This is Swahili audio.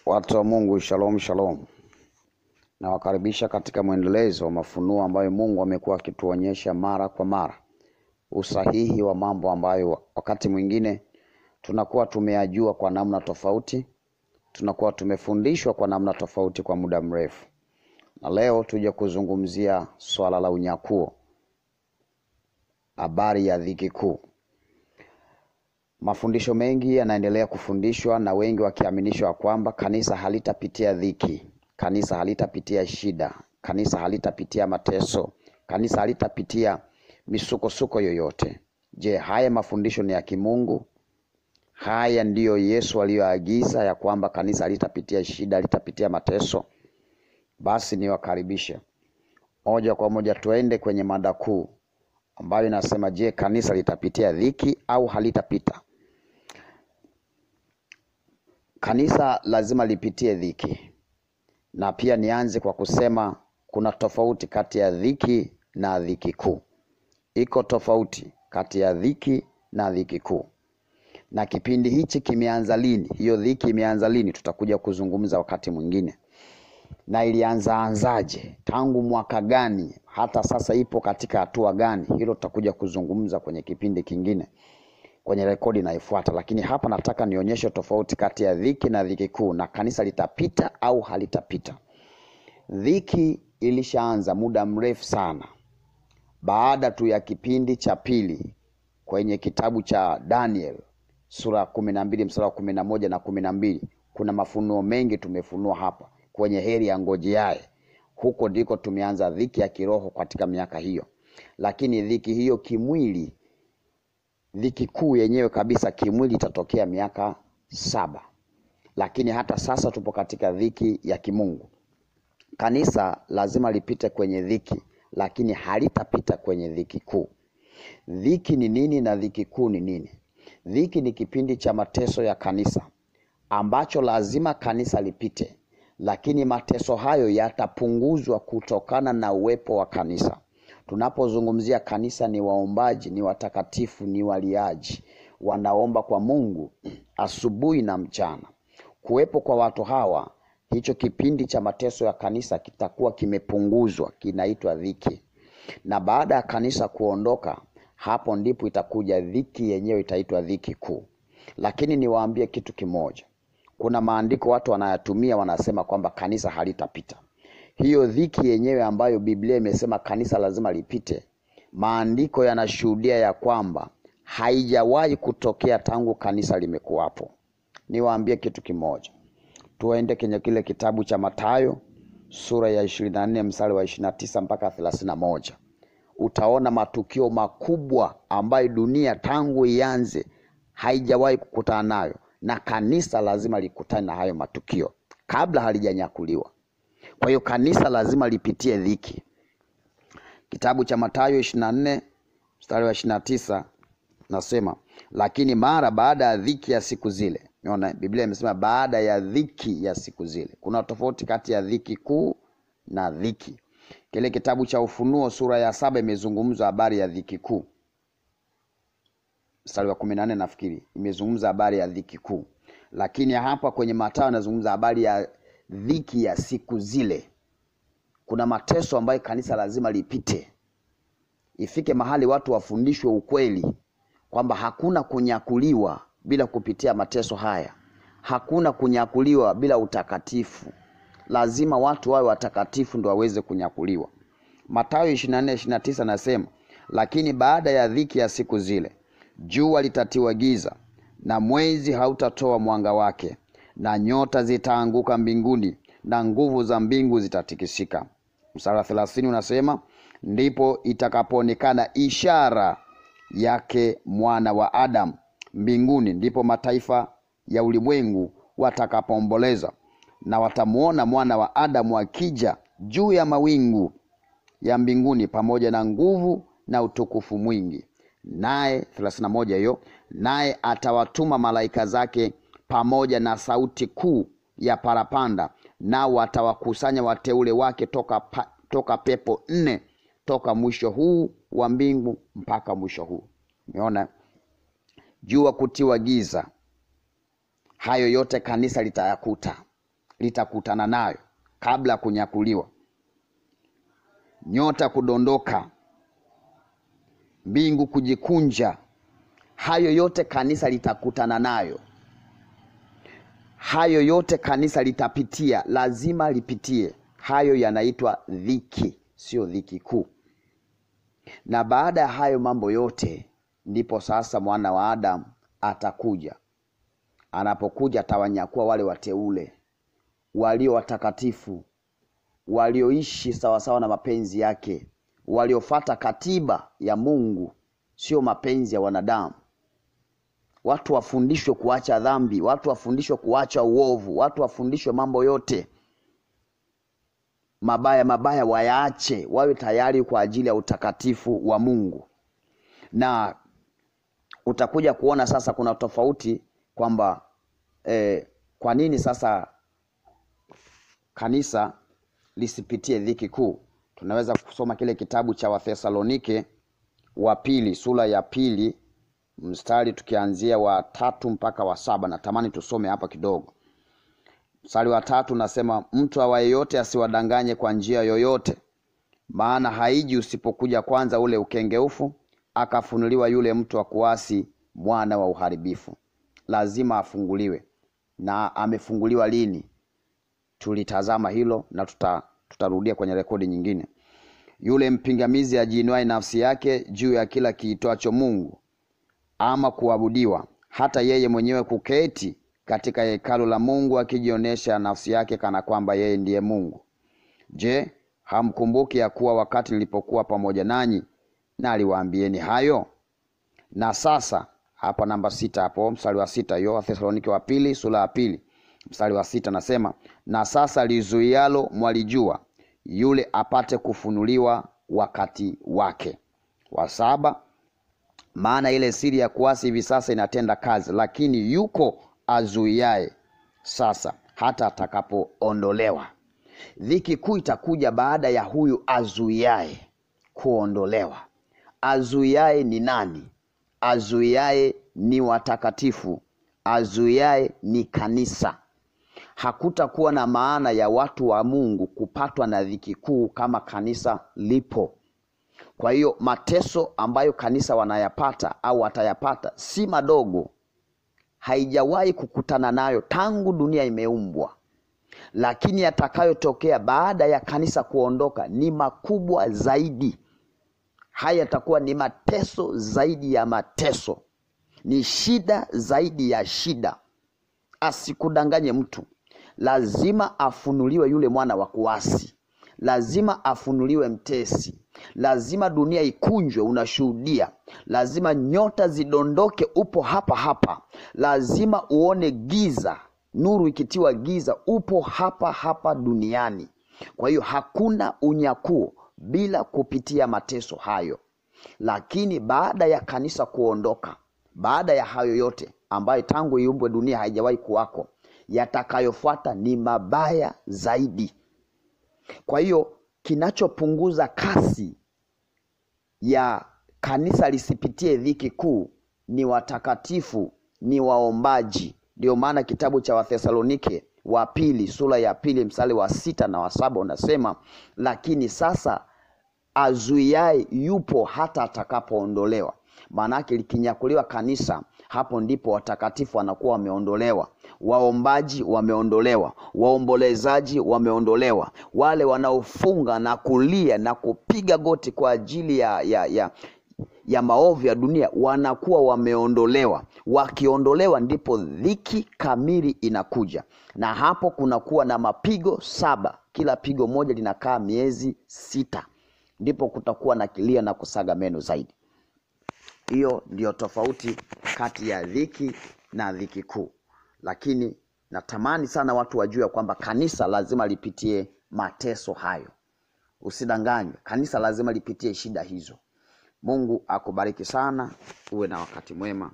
Watu wa Mungu, shalom shalom. Nawakaribisha katika mwendelezo wa mafunuo ambayo Mungu amekuwa akituonyesha mara kwa mara. Usahihi wa mambo ambayo wakati mwingine tunakuwa tumeyajua kwa namna tofauti, tunakuwa tumefundishwa kwa namna tofauti kwa muda mrefu. Na leo tuje kuzungumzia swala la unyakuo, habari ya dhiki kuu. Mafundisho mengi yanaendelea kufundishwa na wengi wakiaminishwa kwamba kanisa halitapitia dhiki, kanisa halitapitia shida, kanisa halitapitia mateso, kanisa halitapitia misukosuko yoyote. Je, haya mafundisho ni ya kimungu? Haya ndiyo Yesu aliyoagiza ya kwamba kanisa halitapitia shida, halitapitia mateso? Basi niwakaribishe moja kwa moja tuende kwenye mada kuu ambayo inasema, je, kanisa litapitia dhiki au halitapita? Kanisa lazima lipitie dhiki. Na pia nianze kwa kusema kuna tofauti kati ya dhiki na dhiki kuu. Iko tofauti kati ya dhiki na dhiki kuu. Na kipindi hichi kimeanza lini? Hiyo dhiki imeanza lini? Tutakuja kuzungumza wakati mwingine. Na ilianza anzaje? Tangu mwaka gani? Hata sasa ipo katika hatua gani? Hilo tutakuja kuzungumza kwenye kipindi kingine, kwenye rekodi inayofuata. Lakini hapa nataka nionyeshe tofauti kati ya dhiki na dhiki kuu, na kanisa litapita au halitapita. Dhiki ilishaanza muda mrefu sana, baada tu ya kipindi cha pili kwenye kitabu cha Daniel sura 12 mstari wa 11 na 12. Kuna mafunuo mengi tumefunua hapa kwenye heri ya ngojeaye. Huko ndiko tumeanza dhiki ya kiroho katika miaka hiyo. Lakini dhiki hiyo kimwili, dhiki kuu yenyewe kabisa kimwili, itatokea miaka 7. Lakini hata sasa tupo katika dhiki ya kimungu. Kanisa lazima lipite kwenye dhiki, lakini halitapita kwenye dhiki kuu. Dhiki ni nini na dhiki kuu ni nini? Dhiki ni kipindi cha mateso ya kanisa ambacho lazima kanisa lipite, lakini mateso hayo yatapunguzwa kutokana na uwepo wa kanisa. Tunapozungumzia kanisa, ni waombaji, ni watakatifu, ni waliaji, wanaomba kwa Mungu asubuhi na mchana. Kuwepo kwa watu hawa, hicho kipindi cha mateso ya kanisa kitakuwa kimepunguzwa, kinaitwa dhiki. Na baada ya kanisa kuondoka, hapo ndipo itakuja dhiki yenyewe, itaitwa dhiki kuu. Lakini niwaambie kitu kimoja. Kuna maandiko watu wanayatumia, wanasema kwamba kanisa halitapita. Hiyo dhiki yenyewe ambayo Biblia imesema kanisa lazima lipite, maandiko yanashuhudia ya kwamba haijawahi kutokea tangu kanisa limekuwapo. Niwaambie kitu kimoja. Tuende kwenye kile kitabu cha Mathayo sura ya 24 mstari wa 29 mpaka 31. Utaona matukio makubwa ambayo dunia tangu ianze haijawahi kukutana nayo, na kanisa lazima likutane na hayo matukio kabla halijanyakuliwa. Kwa hiyo kanisa lazima lipitie dhiki. Kitabu cha Mathayo 24 mstari wa 29 nasema, lakini mara baada ya dhiki ya siku zile. Unaona, Biblia imesema baada ya dhiki ya siku zile. Kuna tofauti kati ya dhiki kuu na dhiki. Kile kitabu cha Ufunuo sura ya 7 imezungumza habari ya dhiki kuu. Mstari wa 14 nafikiri imezungumza habari ya dhiki kuu. Lakini hapa kwenye Mathayo anazungumza habari ya dhiki ya siku zile. Kuna mateso ambayo kanisa lazima lipite. Ifike mahali watu wafundishwe ukweli kwamba hakuna kunyakuliwa bila kupitia mateso haya. Hakuna kunyakuliwa bila utakatifu. Lazima watu wawe watakatifu ndio waweze kunyakuliwa. Mathayo 24:29 nasema, lakini baada ya dhiki ya siku zile, jua litatiwa giza, na mwezi hautatoa mwanga wake, na nyota zitaanguka mbinguni, na nguvu za mbingu zitatikisika. Mstari wa 30 unasema, ndipo itakapoonekana ishara yake mwana wa Adamu mbinguni, ndipo mataifa ya ulimwengu watakapoomboleza, na watamuona mwana wa Adamu akija juu ya mawingu ya mbinguni pamoja na nguvu na utukufu mwingi. Naye 31 hiyo, naye atawatuma malaika zake pamoja na sauti kuu ya parapanda, nao watawakusanya wateule wake toka pepo 4, toka mwisho huu wa mbingu mpaka mwisho huu. Umeona? Jua kutiwa giza, hayo yote kanisa litayakuta. litakutana nayo kabla ya kunyakuliwa. Nyota kudondoka, mbingu kujikunja, hayo yote kanisa litakutana nayo. Hayo yote kanisa litapitia, lazima lipitie. Hayo yanaitwa dhiki, sio dhiki kuu. Na baada ya hayo mambo yote, ndipo sasa mwana wa Adamu atakuja. Anapokuja atawanyakua wale wateule, walio watakatifu, walioishi sawasawa na mapenzi yake, waliofuata katiba ya Mungu, sio mapenzi ya wanadamu. Watu wafundishwe kuacha dhambi, watu wafundishwe kuacha uovu, watu wafundishwe mambo yote mabaya wayaache, wawe tayari kwa ajili ya utakatifu wa Mungu. Na utakuja kuona sasa kuna tofauti kwamba kwa nini sasa kanisa lisipitie dhiki kuu. Tunaweza kusoma kile kitabu cha Wathesalonike wa pili, sura ya 2, mstari tukianzia wa 3 mpaka wa 7. Natamani tusome hapa kidogo. Mstari wa 3 nasema, mtu awaye yote asiwadanganye kwa njia yoyote, maana haiji usipokuja kwanza ule ukengeufu, akafunuliwa yule mtu wa kuasi, mwana wa uharibifu. Lazima afunguliwe. Na amefunguliwa lini? Tulitazama hilo na tutarudia kwenye rekodi nyingine. Yule mpingamizi ajiinuaye nafsi yake juu ya kila kiitwacho Mungu ama kuabudiwa, hata yeye mwenyewe kuketi katika hekalu la Mungu akijionesha nafsi yake kana kwamba yeye ndiye Mungu. Je, hamkumbuki ya kuwa wakati nilipokuwa pamoja nanyi na aliwaambieni hayo? Na sasa, hapa namba 6, hapo mstari wa 6, hiyo Wathesalonike wa pili sura ya 2 mstari wa 6 nasema, na sasa lizuialo mwalijua, yule apate kufunuliwa wakati wake. Wa 7, maana ile siri ya kuasi hivi sasa inatenda kazi, lakini yuko azuiaye sasa hata atakapoondolewa. Dhiki kuu itakuja baada ya huyu azuiaye kuondolewa. Azuiaye ni nani? Azuiaye ni watakatifu. Azuiaye ni kanisa. Hakutakuwa na maana ya watu wa Mungu kupatwa na dhiki kuu kama kanisa lipo. Kwa hiyo mateso ambayo kanisa wanayapata au watayapata si madogo. Haijawahi kukutana nayo tangu dunia imeumbwa. Lakini yatakayotokea baada ya kanisa kuondoka ni makubwa zaidi. Haya yatakuwa ni mateso zaidi ya mateso. Ni shida zaidi ya shida. Asikudanganye mtu. Lazima afunuliwe yule mwana wa kuasi. Lazima afunuliwe mtesi. Lazima dunia ikunjwe, unashuhudia. Lazima nyota zidondoke, upo hapa hapa. Lazima uone giza, nuru ikitiwa giza, upo hapa hapa duniani. Kwa hiyo hakuna unyakuo bila kupitia mateso hayo. Lakini baada ya kanisa kuondoka, baada ya hayo yote ambayo tangu iumbwe dunia haijawahi kuwako, yatakayofuata ni mabaya zaidi. Kwa hiyo kinachopunguza kasi ya kanisa lisipitie dhiki kuu ni watakatifu, ni waombaji. Ndio maana kitabu cha Wathesalonike wa pili sura ya 2 mstari wa 6 na wa 7 unasema, lakini sasa azuiaye yupo hata atakapoondolewa. Maana yake likinyakuliwa kanisa, hapo ndipo watakatifu wanakuwa wameondolewa, waombaji wameondolewa, waombolezaji wameondolewa, wale wanaofunga na kulia na kupiga goti kwa ajili ya maovu ya dunia wanakuwa wameondolewa. Wakiondolewa ndipo dhiki kamili inakuja. Na hapo kunakuwa na mapigo 7. Kila pigo moja linakaa miezi 6. Ndipo kutakuwa na kilia na kusaga meno zaidi. Hiyo ndio tofauti kati ya dhiki na dhiki kuu. Lakini natamani sana watu wajue kwamba kanisa lazima lipitie mateso hayo. Usidanganywe, kanisa lazima lipitie shida hizo. Mungu akubariki sana, uwe na wakati mwema.